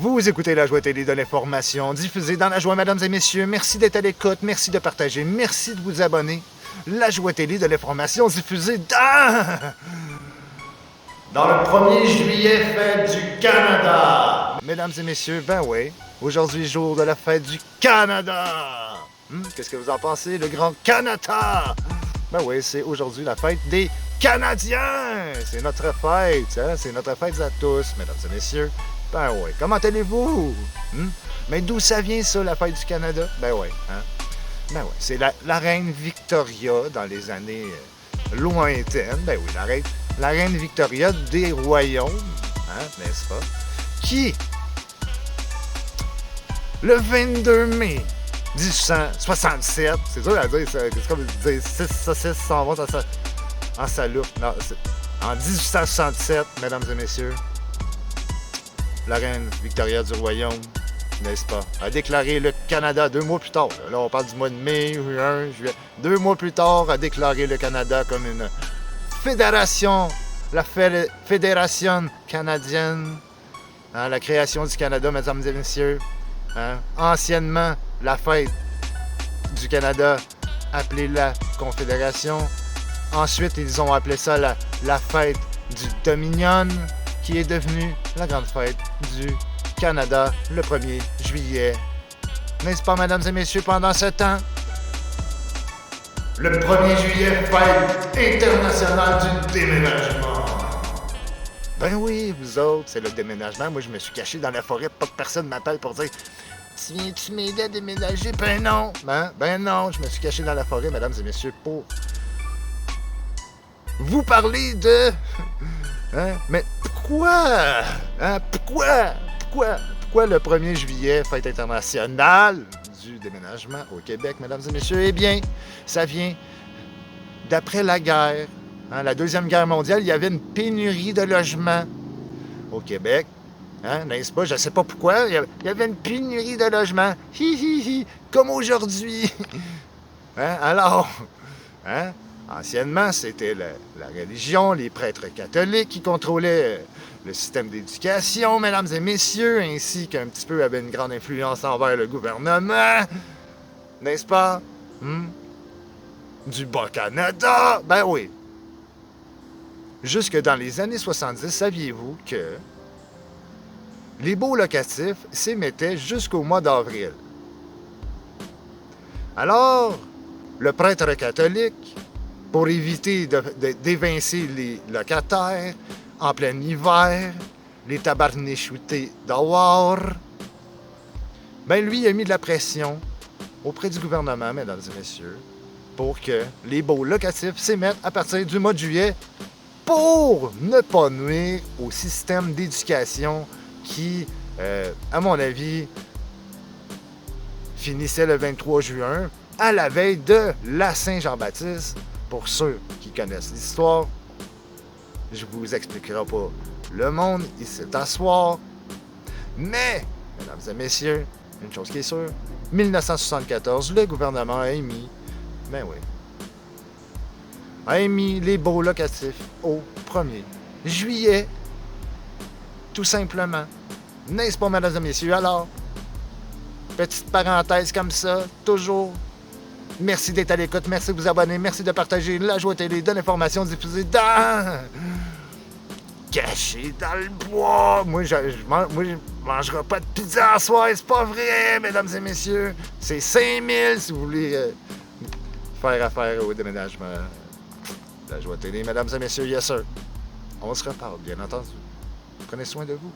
Vous écoutez La Joie télé de l'information, diffusée dans la joie, mesdames et messieurs. Merci d'être à l'écoute, merci de partager, merci de vous abonner. La Joie télé de l'information, diffusée dans le 1er juillet, fête du Canada. Mesdames et messieurs, ben oui, aujourd'hui, jour de la fête du Canada. Qu'est-ce que vous en pensez, le grand Canada? Ben oui, c'est aujourd'hui la fête des Canadiens. C'est notre fête, hein? C'est notre fête à tous, mesdames et messieurs. Ben oui, comment allez-vous? Mais d'où ça vient, ça, la fête du Canada? Ben oui, hein? Ben oui, c'est la reine Victoria dans les années lointaines. Ben oui, la reine Victoria des royaumes, hein, n'est-ce pas? Qui, le 22 mai 1867, c'est dur à dire, c'est comme dire 6 saucisses s'en vont en salut. Non, en 1867, mesdames et messieurs, la reine Victoria du royaume, n'est-ce pas, a déclaré le Canada 2 mois plus tard. Là, on parle du mois de mai, juin, juillet. 2 mois plus tard, a déclaré le Canada comme une fédération, la Fédération canadienne. Hein, la création du Canada, mesdames et messieurs. Hein, anciennement, la fête du Canada, appelée la Confédération. Ensuite, ils ont appelé ça la fête du Dominion, qui est devenue la grande fête du Canada le 1er juillet. N'est-ce pas, mesdames et messieurs, pendant ce temps? Le 1er juillet, fête internationale du déménagement. Ben oui, vous autres, c'est le déménagement. Moi, je me suis caché dans la forêt pour pas que personne m'appelle pour dire « Tu viens-tu m'aider à déménager? » Ben non, ben non, je me suis caché dans la forêt, mesdames et messieurs, pour vous parler de... Hein? Mais pourquoi? Hein? Pourquoi le 1er juillet, fête internationale du déménagement au Québec, mesdames et messieurs? Eh bien, ça vient d'après la guerre. Hein? La Deuxième Guerre mondiale, il y avait une pénurie de logements au Québec. Hein? N'est-ce pas? Je ne sais pas pourquoi. Il y avait une pénurie de logements. Comme aujourd'hui. Hein? Alors, hein? Anciennement, c'était la religion, les prêtres catholiques qui contrôlaient le système d'éducation, mesdames et messieurs, ainsi qu'un petit peu avait une grande influence envers le gouvernement. N'est-ce pas? Du Bas-Canada? Ben oui. Jusque dans les années 70, saviez-vous que les baux locatifs s'émettaient jusqu'au mois d'avril? Alors, le prêtre catholique, pour éviter d'évincer les locataires en plein hiver, les tabarnéchoutés dehors, ben lui a mis de la pression auprès du gouvernement, mesdames et messieurs, pour que les baux locatifs s'émettent à partir du mois de juillet pour ne pas nuire au système d'éducation qui, à mon avis, finissait le 23 juin, à la veille de la Saint-Jean-Baptiste. Pour ceux qui connaissent l'histoire, je ne vous expliquerai pas le monde ici t'asseoir. Mais, mesdames et messieurs, une chose qui est sûre, 1974, le gouvernement a émis, ben oui, a émis les baux locatifs au 1er juillet. Tout simplement. N'est-ce pas, mesdames et messieurs? Alors, petite parenthèse comme ça, toujours. Merci d'être à l'écoute, merci de vous abonner, merci de partager La Joie télé de l'information diffusée caché dans le bois. Moi, je mangerai pas de pizza ce soir, c'est pas vrai, mesdames et messieurs. C'est 5000 si vous voulez faire affaire au déménagement. La Joie télé, mesdames et messieurs, yes sir. On se reparle, bien entendu. Prenez soin de vous.